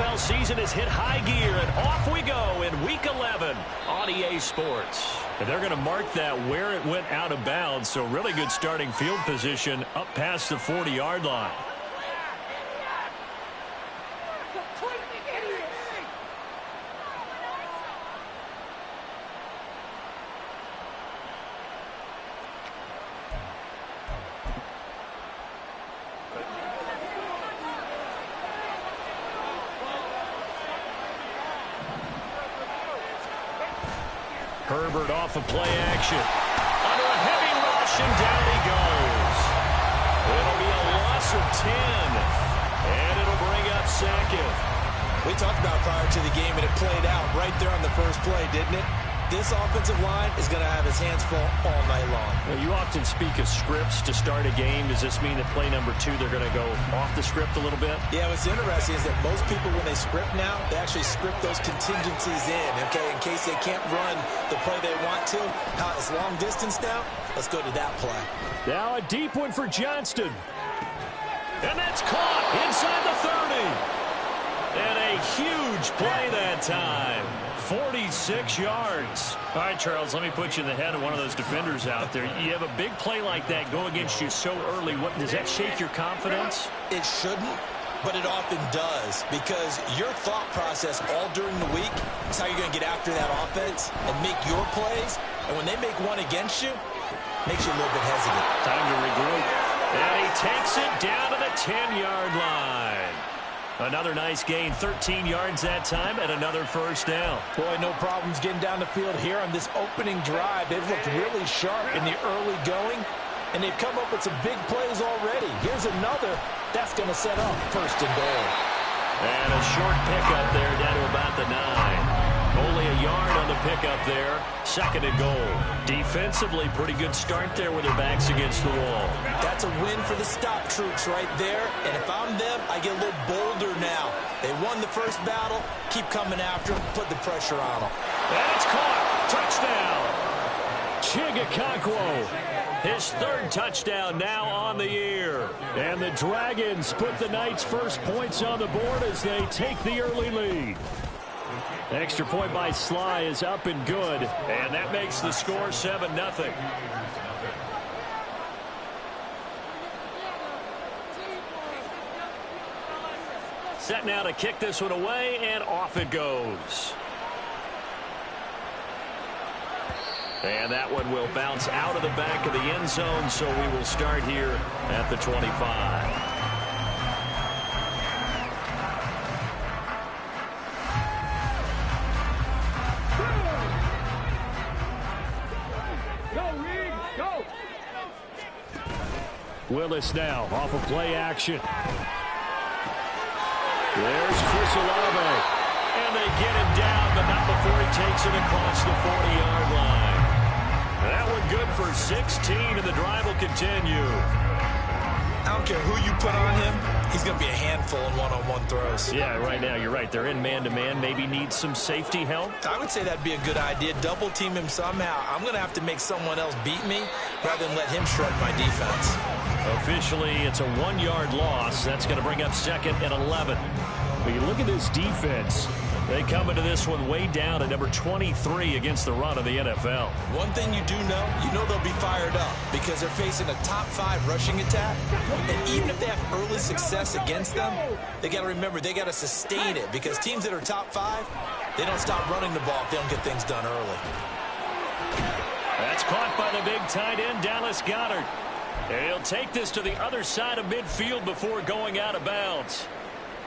NFL season has hit high gear, and off we go in Week 11 on EA Sports. And they're going to mark that where it went out of bounds, so really good starting field position up past the 40-yard line. Herbert off of play action. Under a heavy rush, and down he goes. It'll be a loss of 10, and it'll bring up second. We talked about prior to the game, and it played out right there on the first play, didn't it? This offensive line is going to have his hands full all night long. Well, you often speak of scripts to start a game. Does this mean that play number 2, they're going to go off the script a little bit? Yeah, what's interesting is that most people, when they script now, they actually script those contingencies in, okay, in case they can't run the play they want to. How it's long distance now? Let's go to that play. Now a deep one for Johnston. And that's caught inside the 30. And a huge play that time. 46 yards. All right, Charles, let me put you in the head of one of those defenders out there. You have a big play like that go against you so early. What, does that shake your confidence? It shouldn't, but it often does, because your thought process all during the week is how you're going to get after that offense and make your plays. And when they make one against you, it makes you a little bit hesitant. Time to regroup. And he takes it down to the 10-yard line. Another nice gain, 13 yards that time, and another first down. Boy, no problems getting down the field here on this opening drive. They've looked really sharp in the early going, and they've come up with some big plays already. Here's another. That's going to set up first and goal. And a short pickup there down to about the 9. Only a yard on the pickup there. Second and goal. Defensively, pretty good start there with their backs against the wall. That's a win for the stop troops right there. And if I'm them, I get a little bolder now. They won the first battle. Keep coming after them. Put the pressure on them. And it's caught. Touchdown. Chigakonkwo. His third touchdown now on the year. And the Dragons put the Knights' first points on the board as they take the early lead. Extra point by Sly is up and good, and that makes the score 7-0. Set now to kick this one away, and off it goes. And that one will bounce out of the back of the end zone, so we will start here at the 25. Willis now off of play action. There's Chris Olave. And they get him down, but not before he takes it across the 40-yard line. That one good for 16, and the drive will continue. I don't care who you put on him. He's going to be a handful in one-on-one throws. Yeah, right now, you're right. They're in man-to-man. Maybe needs some safety help. I would say that'd be a good idea. Double team him somehow. I'm going to have to make someone else beat me rather than let him shred my defense. Officially, it's a 1-yard loss. That's going to bring up second and 11. But you look at this defense. They come into this one way down at number 23 against the run of the NFL. One thing you do know, they'll be fired up because they're facing a top 5 rushing attack. And even if they have early success against them, they got to remember they got to sustain it, because teams that are top 5, they don't stop running the ball if they don't get things done early. That's caught by the big tight end, Dallas Goedert. And he'll take this to the other side of midfield before going out of bounds.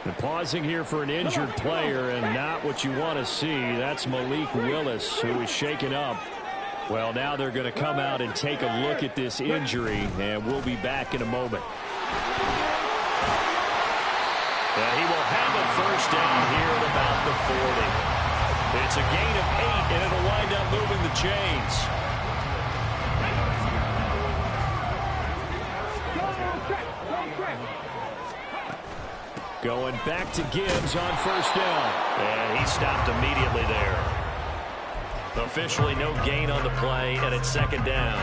And pausing here for an injured player, and not what you want to see. That's Malik Willis, who is shaken up. Well, now they're going to come out and take a look at this injury, and we'll be back in a moment. And he will have a first down here at about the 40. It's a gain of 8, and it'll wind up moving the chains. Going back to Gibbs on first down. And he stopped immediately there. Officially no gain on the play, and it's second down.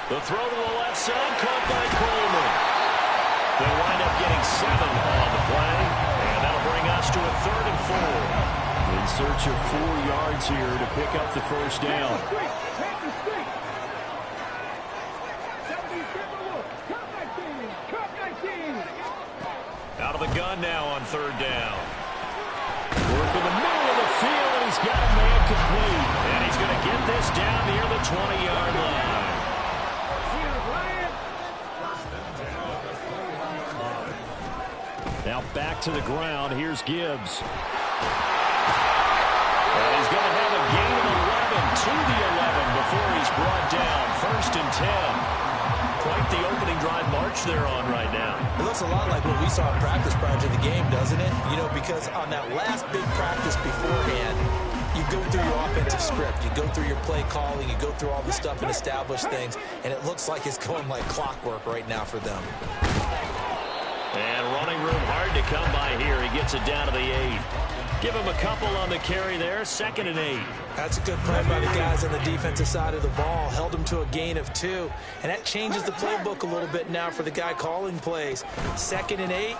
The throw to the left side, caught by Coleman. They'll wind up getting 7 on the play, and that'll bring us to a 3rd and 4. In search of 4 yards here to pick up the first down. Out of the gun now on 3rd down. Work in the middle of the field, and he's got a man complete. And he's going to get this down near the 20-yard line. Now back to the ground. Here's Gibbs. And he's going to have a gain of 11 to the 11 before he's brought down. 1st and 10. Quite the opening drive march they're on right now. It looks a lot like what we saw in practice prior to the game, doesn't it? You know, because on that last big practice beforehand, you go through your offensive script, you go through your play calling, you go through all the stuff and establish things, and it looks like it's going like clockwork right now for them. And running room hard to come by here. He gets it down to the 8. Give him a couple on the carry there. 2nd and 8. That's a good play by the guys on the defensive side of the ball. Held him to a gain of 2. And that changes the playbook a little bit now for the guy calling plays. 2nd and 8.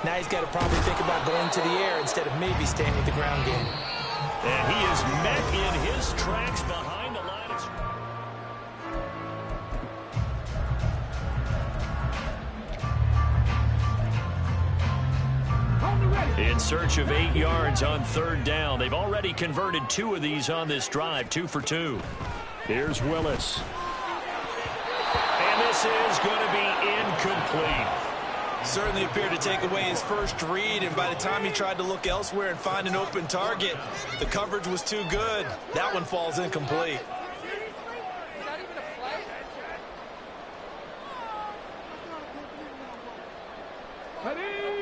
Now he's got to probably think about going to the air instead of maybe staying with the ground game. And he is met in his tracks behind the line of scrimmage. In search of 8 yards on 3rd down. They've already converted 2 of these on this drive, 2 for 2. Here's Willis. And this is going to be incomplete. Certainly appeared to take away his first read, and by the time he tried to look elsewhere and find an open target, the coverage was too good. That one falls incomplete.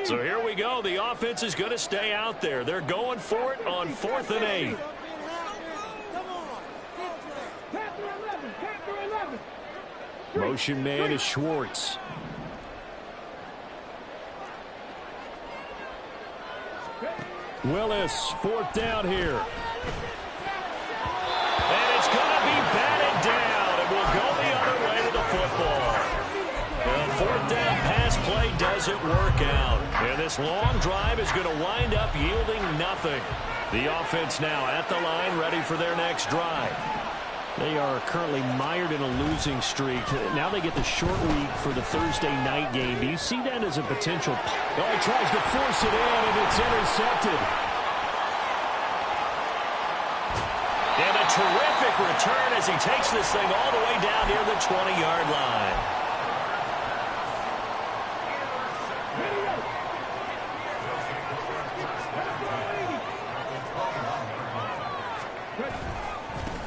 So here we go. The offense is going to stay out there. They're going for it on 4th and 8. Motion man is Schwartz. Willis, 4th down here. And it's going to be batted down. It will go the other way to the football. The 4th down pass play doesn't work out. And this long drive is going to wind up yielding nothing. The offense now at the line, ready for their next drive. They are currently mired in a losing streak. Now they get the short week for the Thursday night game. Do you see that as a potential? Oh, he tries to force it in, and it's intercepted. And a terrific return as he takes this thing all the way down near the 20-yard line.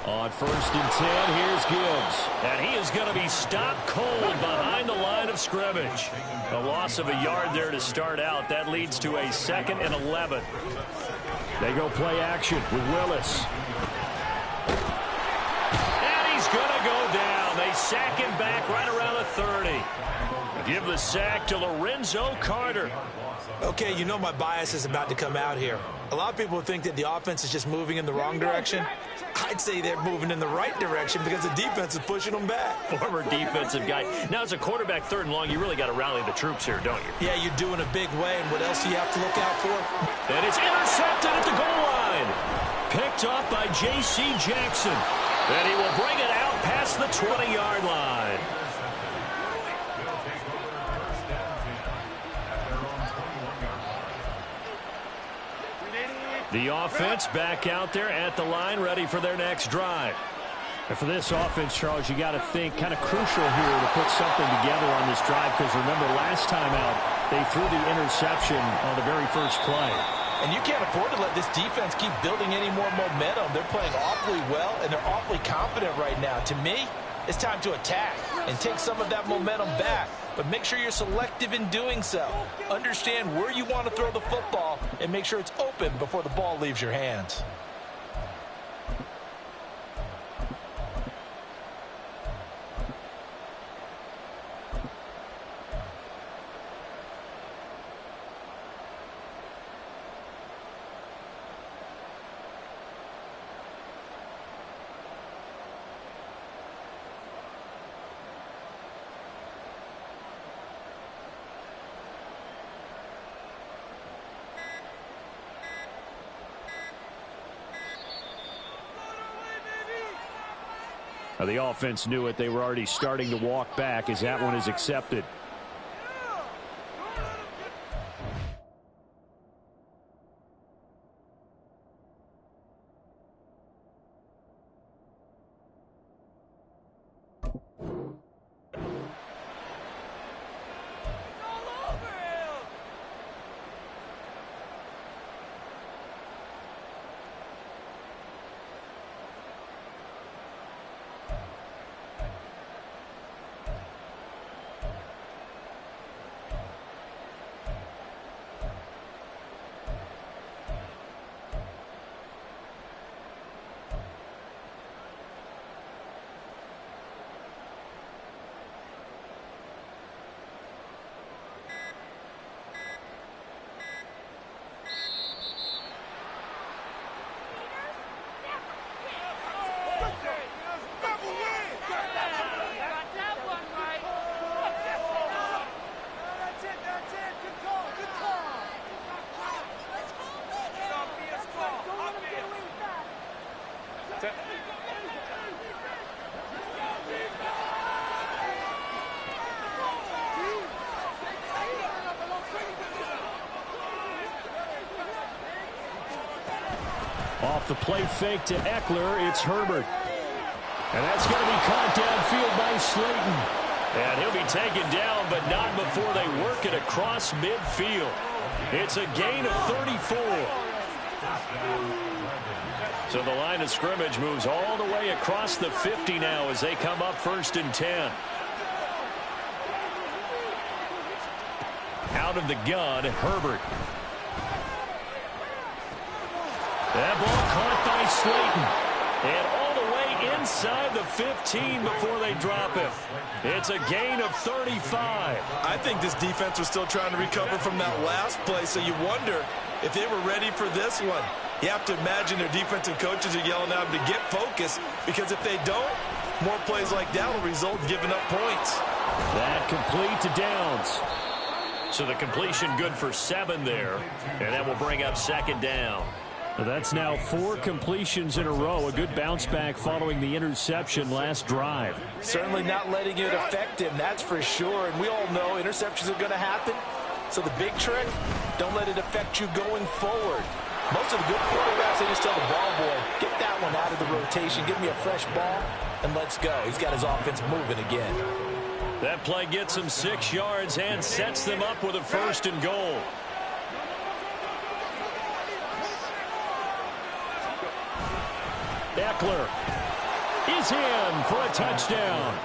On 1st and 10, here's Gibbs. And he is going to be stopped cold behind the line of scrimmage. A loss of a yard there to start out. That leads to a 2nd and 11. They go play action with Willis. And he's going to go down. They sack him back right around the 30. Give the sack to Lorenzo Carter. Okay, you know my bias is about to come out here. A lot of people think that the offense is just moving in the wrong direction. I'd say they're moving in the right direction because the defense is pushing them back. Former defensive guy. Now, as a quarterback 3rd and long, you really got to rally the troops here, don't you? Yeah, you're doing a big way, and what else do you have to look out for? And it's intercepted at the goal line. Picked off by J.C. Jackson. And he will bring it out past the 20-yard line. The offense back out there at the line, ready for their next drive. And for this offense, Charles, you got to think kind of crucial here to put something together on this drive, because remember last time out, they threw the interception on the very first play. And you can't afford to let this defense keep building any more momentum. They're playing awfully well, and they're awfully confident right now. To me, it's time to attack and take some of that momentum back. But make sure you're selective in doing so. Understand where you want to throw the football and make sure it's open before the ball leaves your hands. The offense knew it. They were already starting to walk back as that one is accepted. Off the play fake to Eckler, it's Herbert. And that's going to be caught downfield by Slayton. And he'll be taken down, but not before they work it across midfield. It's a gain of 34. So the line of scrimmage moves all the way across the 50 now as they come up 1st and 10. Out of the gun, Herbert. That ball caught by Slayton. And all the way inside the 15 before they drop him. It's a gain of 35. I think this defense was still trying to recover from that last play, so you wonder if they were ready for this one. You have to imagine their defensive coaches are yelling at them to get focused, because if they don't, more plays like that will result in giving up points. That complete to Downs. So the completion good for 7 there, and that will bring up 2nd down. That's now 4 completions in a row. A good bounce back following the interception last drive. Certainly not letting it affect him, that's for sure. And we all know interceptions are going to happen. So the big trick, don't let it affect you going forward. Most of the good quarterbacks, they just tell the ball boy, get that one out of the rotation, give me a fresh ball, and let's go. He's got his offense moving again. That play gets him 6 yards and sets them up with a 1st and goal. Eckler is in for a touchdown.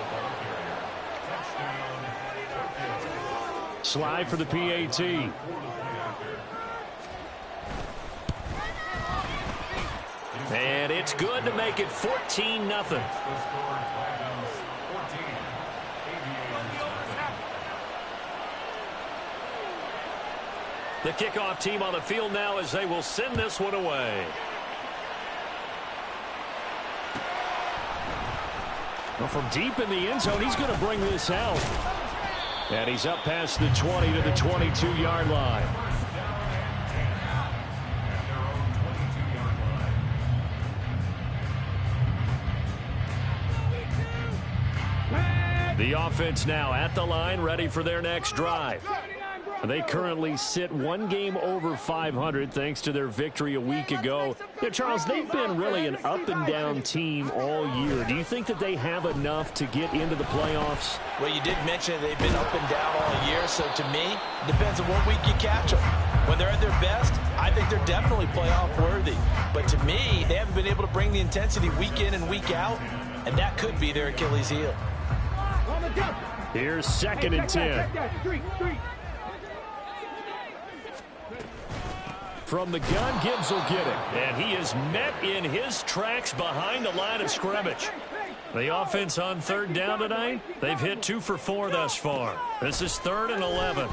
Slide for the PAT. And it's good to make it 14-0. The kickoff team on the field now as they will send this one away. Well, from deep in the end zone, he's going to bring this out. And he's up past the 20 to the 22-yard line. The offense now at the line, ready for their next drive. They currently sit 1 game over 500 thanks to their victory a week ago. Yeah, Charles, they've been really an up-and-down team all year. Do you think that they have enough to get into the playoffs? Well, you did mention they've been up and down all year, so to me, it depends on what week you catch them. When they're at their best, I think they're definitely playoff worthy. But to me, they haven't been able to bring the intensity week in and week out, and that could be their Achilles heel. Here's 2nd and 10. From the gun, Gibbs will get it. And he is met in his tracks behind the line of scrimmage. The offense on 3rd down tonight, they've hit 2 for 4 thus far. This is 3rd and 11. Able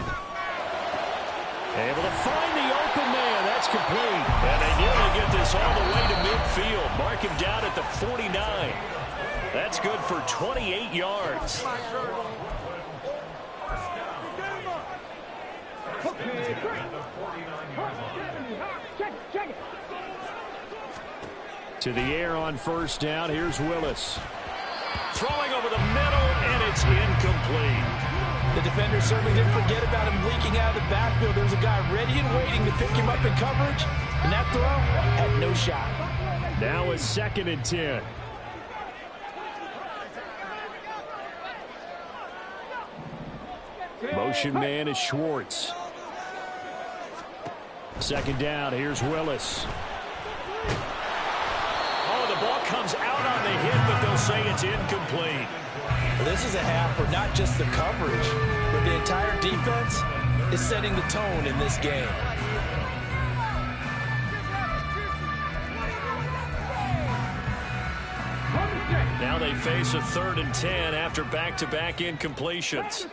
to find the open man. That's complete. And they nearly get this all the way to midfield. Mark him down at the 49. That's good for 28 yards. To the air on 1st down. Here's Willis. throwing over the middle, and it's incomplete. The defender certainly didn't forget about him leaking out of the backfield. There's a guy ready and waiting to pick him up in coverage, and that throw had no shot. Now it's 2nd and 10. Motion man is Schwartz. 2nd down, here's Willis. Oh, the ball comes out on the hit, but they'll say it's incomplete. Well, this is a half where not just the coverage, but the entire defense is setting the tone in this game. Now they face a 3rd and 10 after back-to-back incompletions.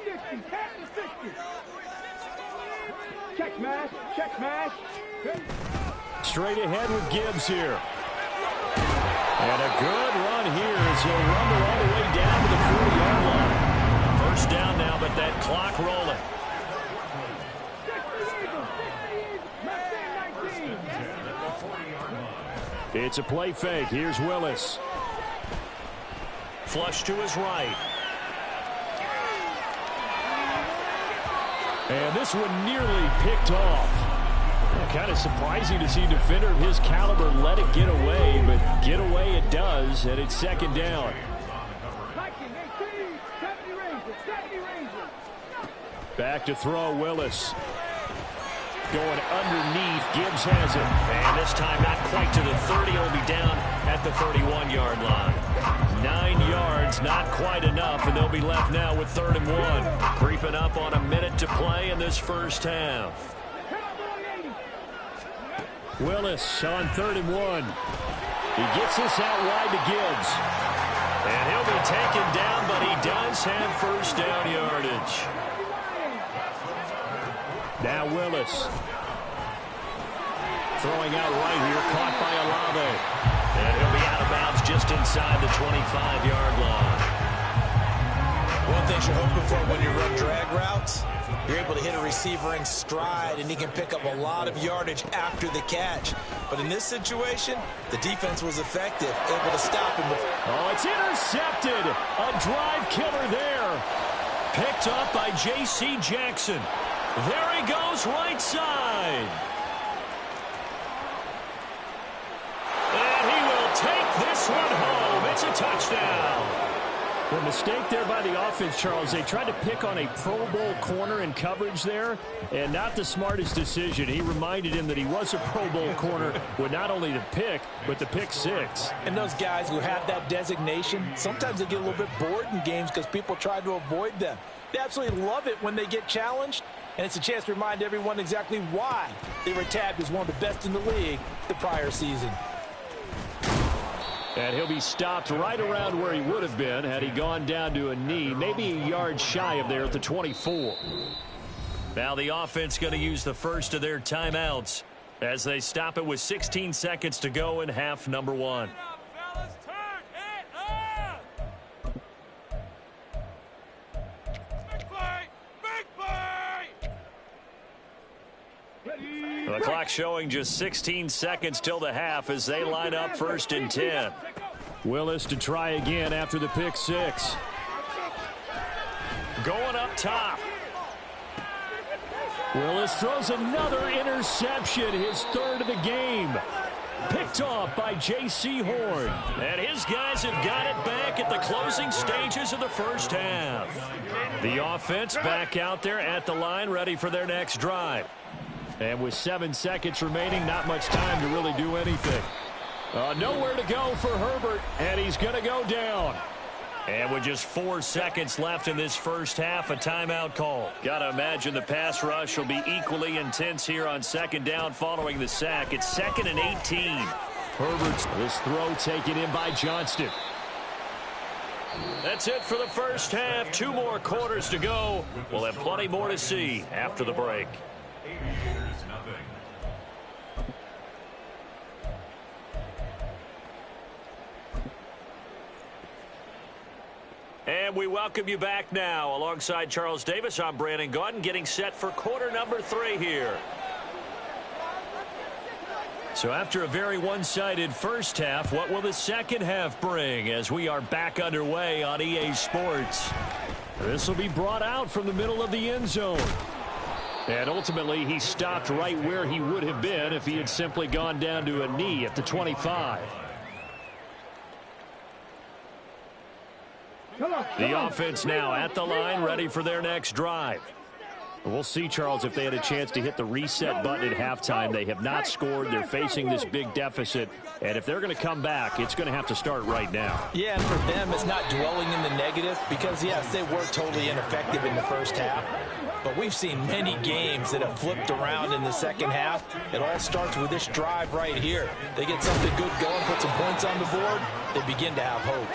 Check smash, check smash. Straight ahead with Gibbs here. And a good run here as he'll rumble all the way down to the 40-yard line. First down now, but that clock rolling. It's a play fake. Here's Willis. Flush to his right. And this one nearly picked off. Kind of surprising to see a defender of his caliber let it get away, but get away it does, and it's 2nd down. Back to throw, Willis. Going underneath, Gibbs has it. And this time not quite to the 30, he'll be down at the 31-yard line. 9 yards, not quite enough, and they'll be left now with 3rd and 1. Creeping up on a minute to play in this first half. Willis on 3rd and 1. He gets this out wide to Gibbs. And he'll be taken down, but he does have first down yardage. Now Willis. Throwing out right here, caught by Olave. And he'll be out of bounds just inside the 25-yard line. One thing you're hoping for when you run drag routes, you're able to hit a receiver in stride, and he can pick up a lot of yardage after the catch. But in this situation, the defense was effective, able to stop him. Oh, it's intercepted. A drive killer there. Picked up by J.C. Jackson. There he goes, right side. And he will take this one home. It's a touchdown. The mistake there by the offense, Charles. They tried to pick on a Pro Bowl corner in coverage there, and not the smartest decision. He reminded him that he was a Pro Bowl corner with not only the pick, but the pick six. And those guys who have that designation, sometimes they get a little bit bored in games because people try to avoid them. They absolutely love it when they get challenged, and it's a chance to remind everyone exactly why they were tabbed as one of the best in the league the prior season. And he'll be stopped right around where he would have been had he gone down to a knee, maybe a yard shy of there at the 24. Now the offense going to use the first of their timeouts as they stop it with 16 seconds to go in half number one. The clock showing just 16 seconds till the half as they line up 1st and 10. Willis to try again after the pick six. Going up top. Willis throws another interception, his 3rd of the game. Picked off by J.C. Horn. And his guys have got it back at the closing stages of the first half. The offense back out there at the line, ready for their next drive. And with 7 seconds remaining, not much time to really do anything. Nowhere to go for Herbert, and he's going to go down. And with just 4 seconds left in this first half, a timeout call. Got to imagine the pass rush will be equally intense here on 2nd down following the sack. It's 2nd and 18. Herbert's this throw taken in by Johnston. That's it for the first half. 2 more quarters to go. We'll have plenty more to see after the break. And we welcome you back now. Alongside Charles Davis, I'm Brandon Gaudin, getting set for quarter number 3 here. So after a very one-sided first half, what will the second half bring as we are back underway on EA Sports? This will be brought out from the middle of the end zone. And ultimately, he stopped right where he would have been if he had simply gone down to a knee at the 25. The offense now at the line, ready for their next drive. We'll see, Charles, if they had a chance to hit the reset button at halftime. They have not scored. They're facing this big deficit. And if they're going to come back, it's going to have to start right now. Yeah, and for them, it's not dwelling in the negative because, yes, they were totally ineffective in the first half. But we've seen many games that have flipped around in the second half. It all starts with this drive right here. They get something good going, put some points on the board, they begin to have hope.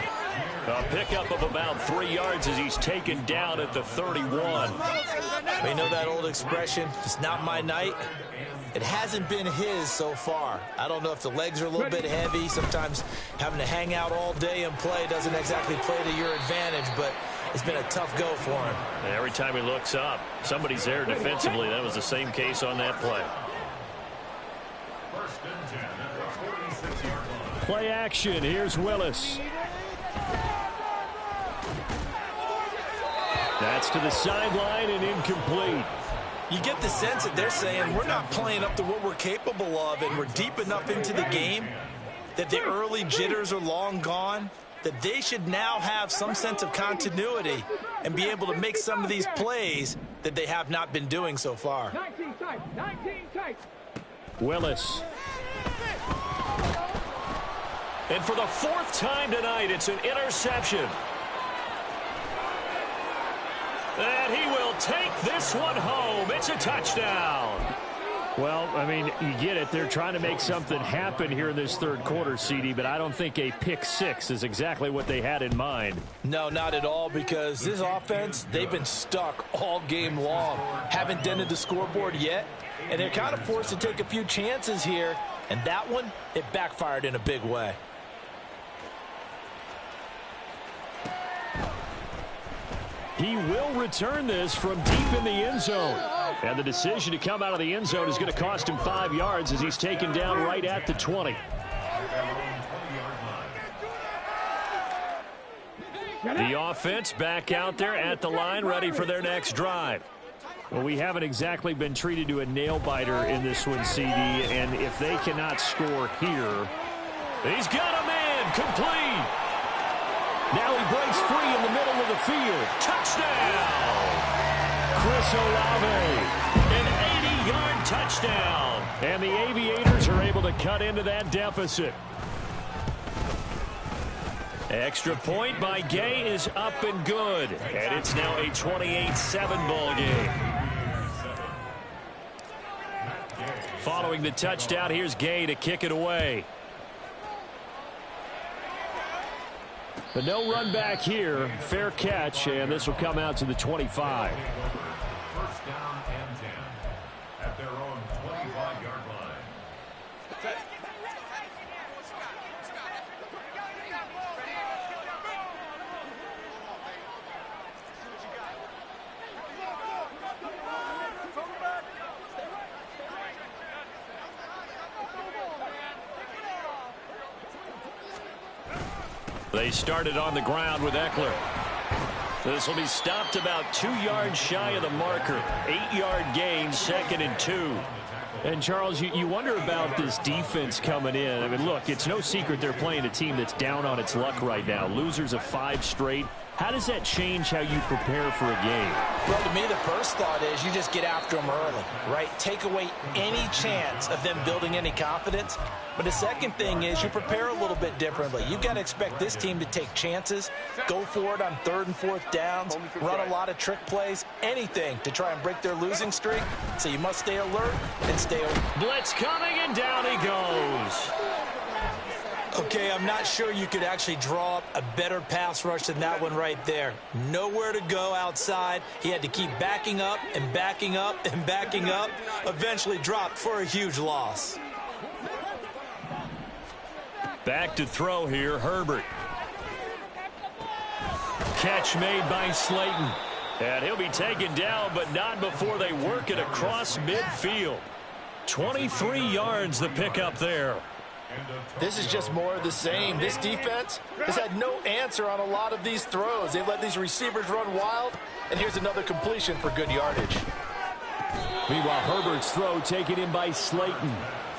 A pickup of about 3 yards as he's taken down at the 31. We know that old expression, it's not my night. It hasn't been his so far. I don't know if the legs are a little bit heavy. Sometimes having to hang out all day and play doesn't exactly play to your advantage, but it's been a tough go for him. And every time he looks up, somebody's there defensively. That was the same case on that play. Play action. Here's Willis. That's to the sideline and incomplete. You get the sense that they're saying we're not playing up to what we're capable of, and we're deep enough into the game that the early jitters are long gone, that they should now have some sense of continuity and be able to make some of these plays that they have not been doing so far. 19 tight. Willis. And for the fourth time tonight, it's an interception. And he will take this one home. It's a touchdown. Well, I mean, you get it. They're trying to make something happen here in this third quarter, CD, but I don't think a pick six is exactly what they had in mind. No, not at all, because this offense, they've been stuck all game long. Haven't dented the scoreboard yet, and they're kind of forced to take a few chances here, and that one, it backfired in a big way. He will return this from deep in the end zone. And the decision to come out of the end zone is going to cost him 5 yards as he's taken down right at the 20. The offense back out there at the line, ready for their next drive. Well, we haven't exactly been treated to a nail-biter in this one, CD, and if they cannot score here, he's got a man complete. Now he breaks free in the middle of the field. Touchdown! Chris Olave, an 80-yard touchdown. And the Aviators are able to cut into that deficit. Extra point by Gay is up and good. And it's now a 28-7 ball game. Following the touchdown, here's Gay to kick it away. But no run back here. Fair catch, and this will come out to the 25. First down and 10 at their own 25-yard line. They started on the ground with Eckler. This will be stopped about 2 yards shy of the marker. 8-yard gain, 2nd and 2. And, Charles, you wonder about this defense coming in. I mean, look, it's no secret they're playing a team that's down on its luck right now. Losers of 5 straight. How does that change how you prepare for a game? Well, to me, the first thought is you just get after them early, right? Take away any chance of them building any confidence. But the second thing is you prepare a little bit differently. You've got to expect this team to take chances, go for it on 3rd and 4th downs, run a lot of trick plays, anything to try and break their losing streak. So you must stay alert and stay alert. Blitz coming, and down he goes. Okay, I'm not sure you could actually draw up a better pass rush than that one right there. Nowhere to go outside. He had to keep backing up and backing up and backing up. Eventually dropped for a huge loss. Back to throw here, Herbert. Catch made by Slayton. And he'll be taken down, but not before they work it across midfield. 23 yards the pickup there. This is just more of the same. This defense has had no answer on a lot of these throws. They've let these receivers run wild, and here's another completion for good yardage. Meanwhile, Herbert's throw taken in by Slayton.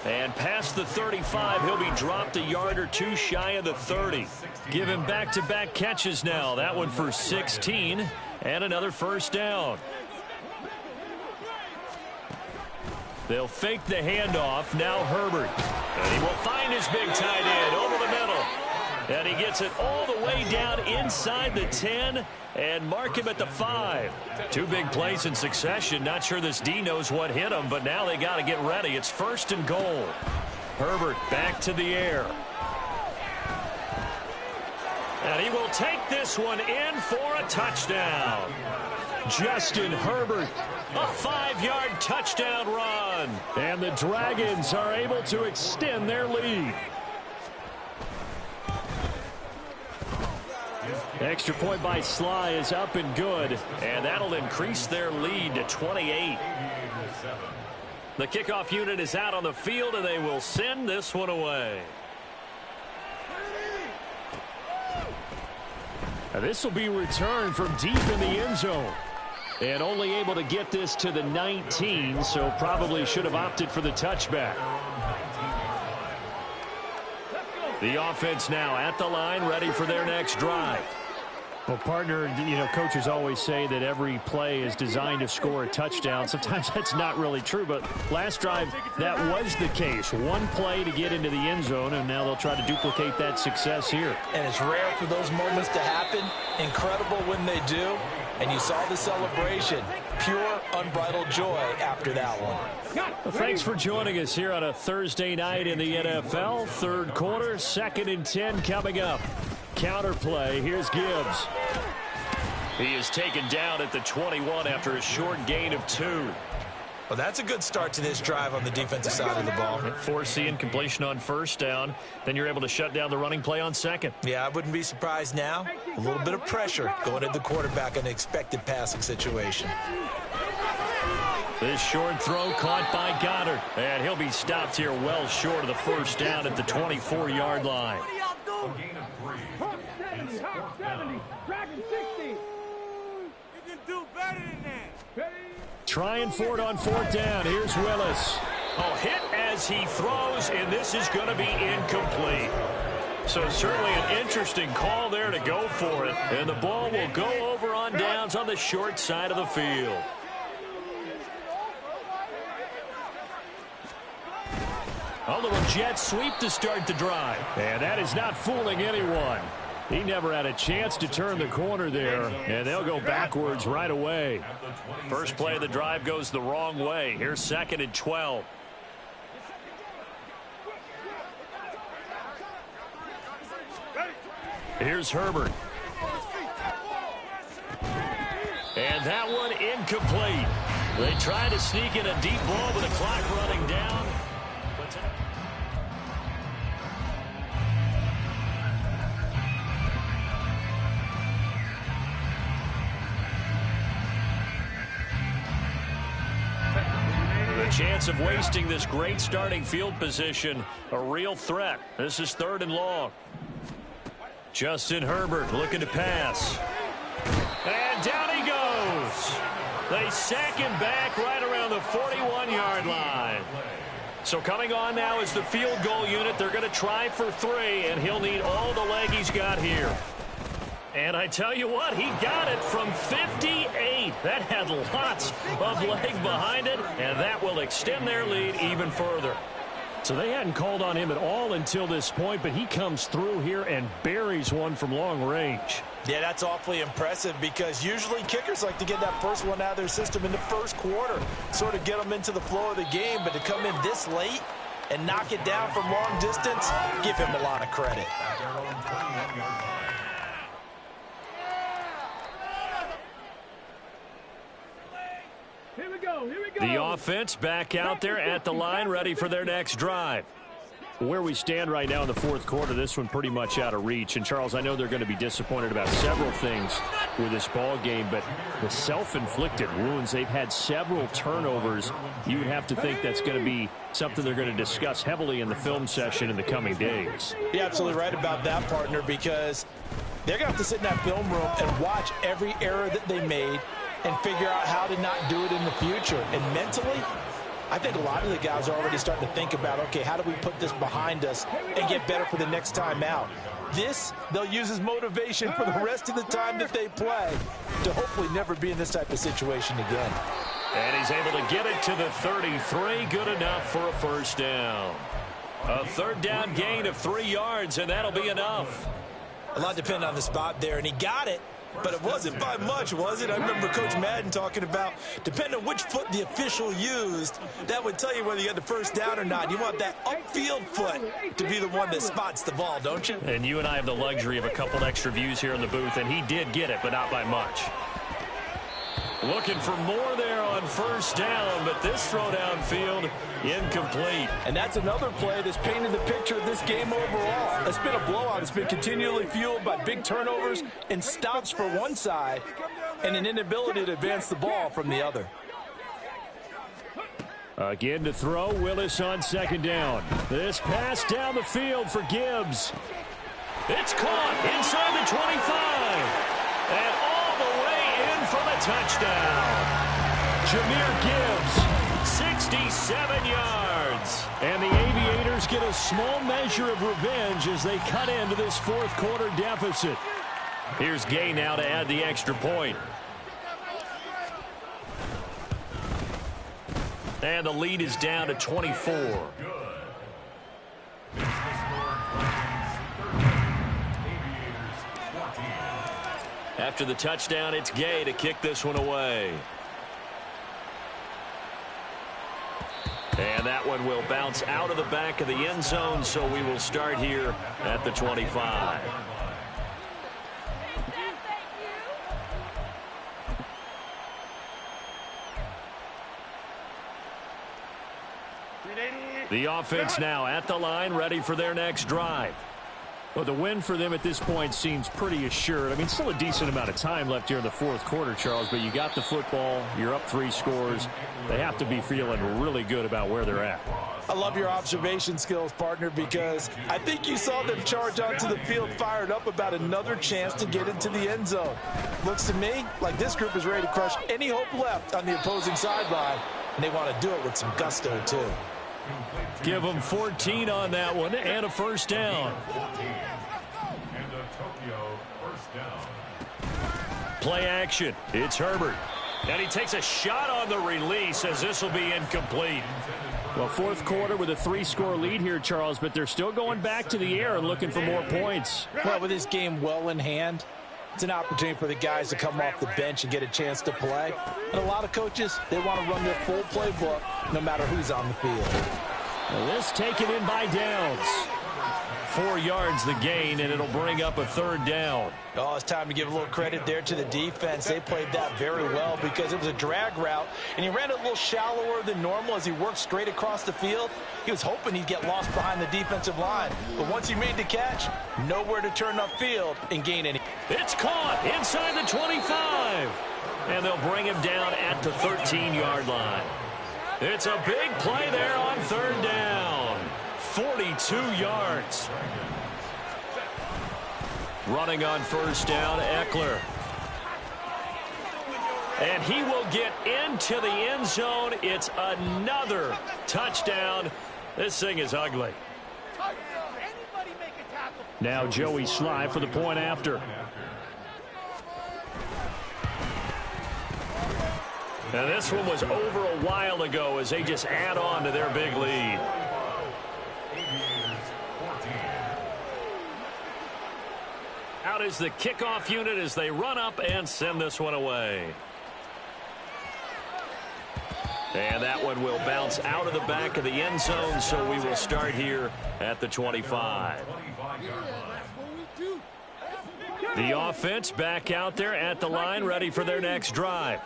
And past the 35, he'll be dropped a yard or two shy of the 30. Give him back-to-back catches now. That one for 16 and another first down. They'll fake the handoff. Now Herbert. And he will find his big tight end over the middle. And he gets it all the way down inside the 10 and mark him at the 5. Two big plays in succession. Not sure this D knows what hit him, but now they got to get ready. It's first and goal. Herbert back to the air. And he will take this one in for a touchdown. Justin Herbert, a 5-yard touchdown run. And the Dragons are able to extend their lead. Extra point by Sly is up and good, and that'll increase their lead to 28. The kickoff unit is out on the field, and they will send this one away. Now this will be returned from deep in the end zone. And only able to get this to the 19, so probably should have opted for the touchback. The offense now at the line, ready for their next drive. Well, partner, coaches always say that every play is designed to score a touchdown. Sometimes that's not really true, but last drive, that was the case. One play to get into the end zone, and now they'll try to duplicate that success here. And it's rare for those moments to happen. Incredible when they do. And you saw the celebration. Pure, unbridled joy after that one. Well, thanks for joining us here on a Thursday night in the NFL. Third quarter, 2nd and 10 coming up. Counter play. Here's Gibbs. He is taken down at the 21 after a short gain of 2. Well, that's a good start to this drive on the defensive side of the ball. Forcing incompletion on first down. Then you're able to shut down the running play on second. Yeah, I wouldn't be surprised now. A little bit of pressure going at the quarterback in an expected passing situation. This short throw caught by Goddard. And he'll be stopped here well short of the first down at the 24-yard line. Hawk 70, Hawk 70, Dragon 60. You can do better than that. Trying for it on 4th down. Here's Willis. Oh, hit as he throws, and this is going to be incomplete. So certainly an interesting call there to go for it. And the ball will go over on downs on the short side of the field. A little jet sweep to start the drive. And that is not fooling anyone. He never had a chance to turn the corner there, and they'll go backwards right away. First play of the drive goes the wrong way. Here's 2nd and 12. Here's Herbert. And that one incomplete. They try to sneak in a deep ball with the clock running down. Chance of wasting this great starting field position, a real threat. This is 3rd and long. Justin Herbert looking to pass. And down he goes. They sack him back right around the 41-yard line. So coming on now is the field goal unit. They're going to try for 3, and he'll need all the leg he's got here. And I tell you what, he got it from 58. That had lots of leg behind it, and that will extend their lead even further. So they hadn't called on him at all until this point, but he comes through here and buries one from long range. Yeah, that's awfully impressive because usually kickers like to get that first one out of their system in the first quarter, sort of get them into the flow of the game, but to come in this late and knock it down from long distance, give him a lot of credit. Here we go. The offense back out there at the line, ready for their next drive. Where we stand right now in the fourth quarter, this one pretty much out of reach. And, Charles, I know they're going to be disappointed about several things with this ball game, but the self-inflicted wounds, they've had several turnovers. You would have to think that's going to be something they're going to discuss heavily in the film session in the coming days. You're absolutely right about that, partner, because they're going to have to sit in that film room and watch every error that they made and figure out how to not do it in the future. And mentally, I think a lot of the guys are already starting to think about, okay, how do we put this behind us and get better for the next time out? This, they'll use as motivation for the rest of the time that they play to hopefully never be in this type of situation again. And he's able to get it to the 33. Good enough for a first down. A third down gain of 3 yards, and that'll be enough. A lot depended on the spot there, and he got it. But it wasn't by much, was it? I remember Coach Madden talking about, depending on which foot the official used, that would tell you whether you got the first down or not. You want that upfield foot to be the one that spots the ball, don't you? And you and I have the luxury of a couple extra views here in the booth, and he did get it, but not by much. Looking for more there on first down, but this throw downfield incomplete. And that's another play that's painted the picture of this game overall. It's been a blowout. It's been continually fueled by big turnovers and stops for one side and an inability to advance the ball from the other. Again to throw, Willis on second down. This pass down the field for Gibbs. It's caught inside the 25. And all the way in for the touchdown. Jahmyr Gibbs, 67 yards. And the Aviators get a small measure of revenge as they cut into this fourth quarter deficit. Here's Gay now to add the extra point. And the lead is down to 24. After the touchdown, it's Gay to kick this one away. And that one will bounce out of the back of the end zone, so we will start here at the 25. The offense now at the line, ready for their next drive. Well, the win for them at this point seems pretty assured. I mean, still a decent amount of time left here in the fourth quarter, Charles, but you got the football, you're up 3 scores. They have to be feeling really good about where they're at. I love your observation skills, partner, because I think you saw them charge onto the field fired up about another chance to get into the end zone. Looks to me like this group is ready to crush any hope left on the opposing sideline, and they want to do it with some gusto, too. Give them 14 on that one and a first down. And a Tokyo first down. Play action. It's Herbert. And he takes a shot on the release as this will be incomplete. Well, fourth quarter with a 3-score lead here, Charles, but they're still going back to the air and looking for more points. Well, with this game well in hand, it's an opportunity for the guys to come off the bench and get a chance to play. And a lot of coaches, they want to run their full playbook no matter who's on the field. Well, this taken in by Downs. 4 yards the gain, and it'll bring up a third down. Oh, it's time to give a little credit there to the defense. They played that very well because it was a drag route, and he ran it a little shallower than normal as he worked straight across the field. He was hoping he'd get lost behind the defensive line, but once he made the catch, nowhere to turn upfield and gain any. It's caught inside the 25, and they'll bring him down at the 13-yard line. It's a big play there on third down. 42 yards. Running on first down, Eckler. And he will get into the end zone. It's another touchdown. This thing is ugly. Now Joey Sly for the point after. And this one was over a while ago as they just add on to their big lead. Out is the kickoff unit as they run up and send this one away. And that one will bounce out of the back of the end zone, so we will start here at the 25. The offense back out there at the line, ready for their next drive.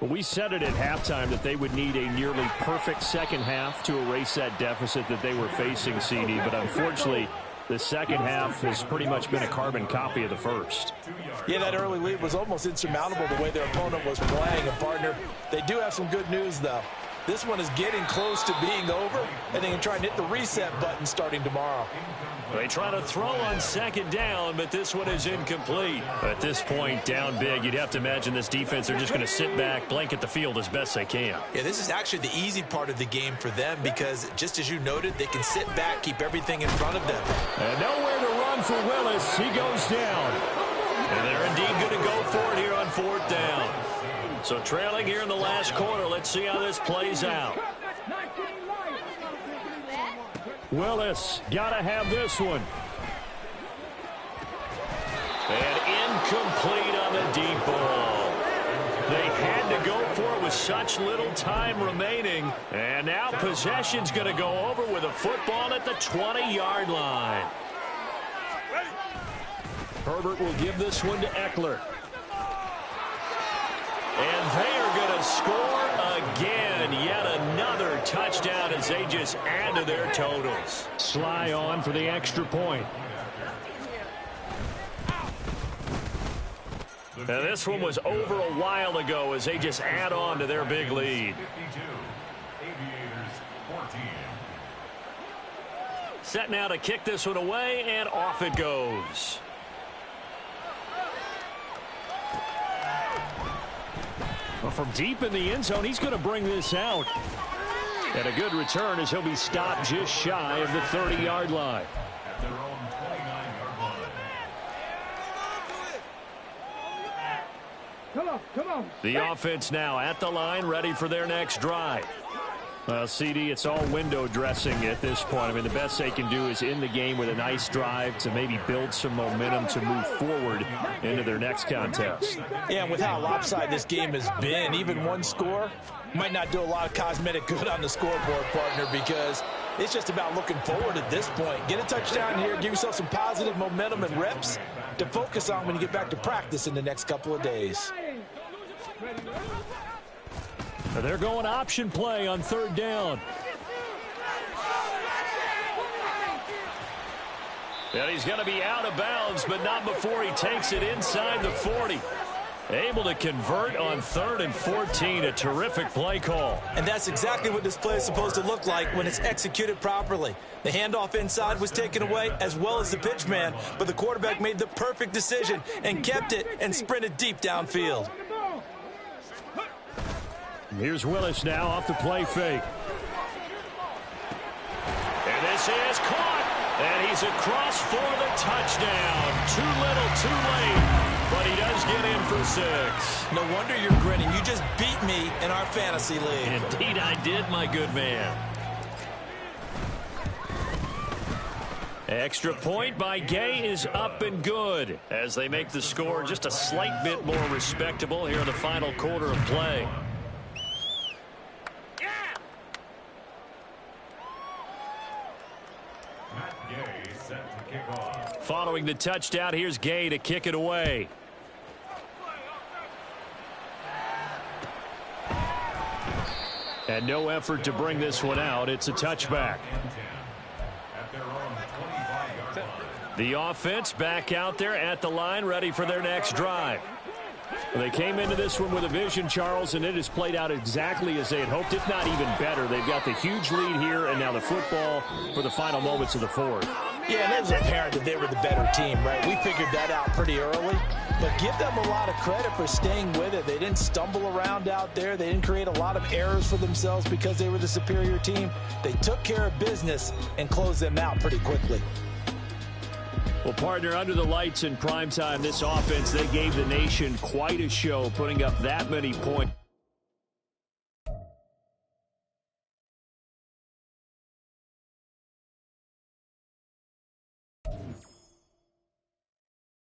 Well, we said it at halftime that they would need a nearly perfect second half to erase that deficit that they were facing, CD. But unfortunately, the second half has pretty much been a carbon copy of the first. Yeah, that early lead was almost insurmountable the way their opponent was playing. And, partner, they do have some good news, though. This one is getting close to being over, and they can try and hit the reset button starting tomorrow. They try to throw on second down, but this one is incomplete. At this point, down big, you'd have to imagine this defense are just going to sit back, blanket the field as best they can. Yeah, this is actually the easy part of the game for them because, just as you noted, they can sit back, keep everything in front of them. And nowhere to run for Willis. He goes down. And they're indeed going to go for it here on fourth down. So trailing here in the last quarter. Let's see how this plays out. Willis, got to have this one. And incomplete on the deep ball. They had to go for it with such little time remaining. And now possession's going to go over with a football at the 20-yard line. Herbert will give this one to Eckler. And they are going to score again. Yet another touchdown as they just add to their totals. Sly on for the extra point. And this one was over a while ago as they just add on to their big lead. 52, Aviators 14. Set now to kick this one away, and off it goes. Well, from deep in the end zone, he's going to bring this out. And a good return as he'll be stopped just shy of the 30-yard line. At their own 29-yard line. Come on. The offense now at the line, ready for their next drive. Well, CD, it's all window dressing at this point. I mean, the best they can do is in the game with a nice drive to maybe build some momentum to move forward into their next contest. Yeah, and with how lopsided this game has been, even one score might not do a lot of cosmetic good on the scoreboard, partner, because it's just about looking forward at this point. Get a touchdown here, give yourself some positive momentum and reps to focus on when you get back to practice in the next couple of days. They're going option play on third down. And he's going to be out of bounds, but not before he takes it inside the 40. Able to convert on 3rd and 14, a terrific play call. And that's exactly what this play is supposed to look like when it's executed properly. The handoff inside was taken away as well as the pitch man, but the quarterback made the perfect decision and kept it and sprinted deep downfield. Here's Willis now off the play fake. And this is caught. And he's across for the touchdown. Too little, too late. But he does get in for 6. No wonder you're grinning. You just beat me in our fantasy league. Indeed I did, my good man. Extra point by Gay is up and good as they make the score just a slight bit more respectable here in the final quarter of play. Following the touchdown, here's Gay to kick it away. And no effort to bring this one out. It's a touchback. The offense back out there at the line, ready for their next drive. They came into this one with a vision, Charles, and it has played out exactly as they had hoped, if not even better. They've got the huge lead here, and now the football for the final moments of the fourth. Yeah, and it was apparent that they were the better team, right? We figured that out pretty early, but give them a lot of credit for staying with it. They didn't stumble around out there. They didn't create a lot of errors for themselves because they were the superior team. They took care of business and closed them out pretty quickly. Well, partner, under the lights in primetime, this offense, they gave the nation quite a show, putting up that many points.